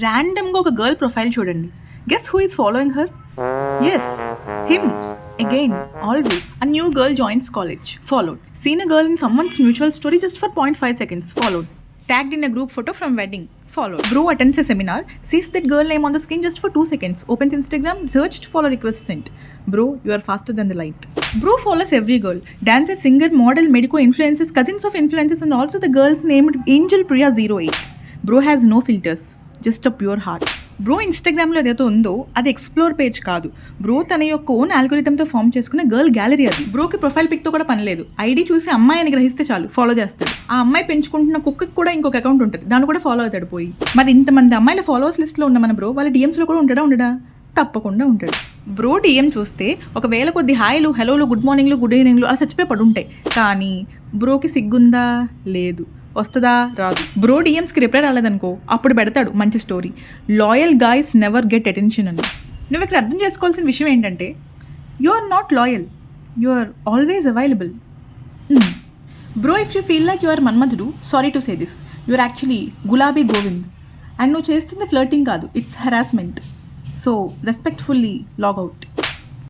ర్యాండమ్గా ఒక girl profile చూడండి. Guess who is following her? Yes, him. Again, always. A new girl joins college. Followed. Seen a girl in someone's mutual story just for 0.5 seconds. Followed. Tagged in a group photo from wedding. Followed. Bro attends a seminar. Sees that girl name on the screen just for 2 seconds. Opens Instagram. Searched. Follow request sent. Bro, you are faster than the light. Bro follows every girl. Dancer, singer, model, medico, influencers, cousins of influencers, and also the girls named Angel Priya 08. Bro has no filters. Just a pure heart. Bro ఇన్స్టాగ్రామ్లో ఏదైతే ఉందో అది explore page కాదు. Bro తన యొక్క own ఆల్గోరిథంతో form చేసుకునే girl gallery అది. బ్రోకి profile పిక్తో కూడా పని లేదు. ఐడి చూసి అమ్మాయి అని గ్రహిస్తే చాలు ఫాలో చేస్తాడు. ఆ అమ్మాయి పెంచుకుంటున్న కుక్కకి కూడా ఇంకొక అకౌంట్ ఉంటుంది, దాన్ని కూడా ఫాలో అవుతాడు పోయి. మరి ఇంతమంది అమ్మాయిల ఫాలోవర్స్ లిస్ట్లో ఉన్న మన బ్రో వాళ్ళ డిఎమ్స్లో కూడా ఉండడా? తప్పకుండా ఉంటాడు. బ్రో డిఎం చూస్తే ఒకవేళ కొద్ది హాయ్లు, హలోలు, గుడ్ మార్నింగ్లు, గుడ్ ఈవినింగ్లు అలా చచ్చిపోయి పడి ఉంటాయి. కానీ బ్రోకి సిగ్గుందా? లేదు. వస్తుందా? రాదు. బ్రో డిఎమ్స్కి రిప్లై రాలేదనుకో, అప్పుడు పెడతాడు మంచి story, loyal guys never get attention అని. నువ్వు ఇక్కడ అర్థం చేసుకోవాల్సిన విషయం ఏంటంటే, you are not loyal, you are always available. Bro, if you feel like you are Manmadhudu, sorry to say this, you are actually Gulabi Govind. And నువ్వు చేస్తుంది ఫ్లర్టింగ్ కాదు, it's harassment. So respectfully log out.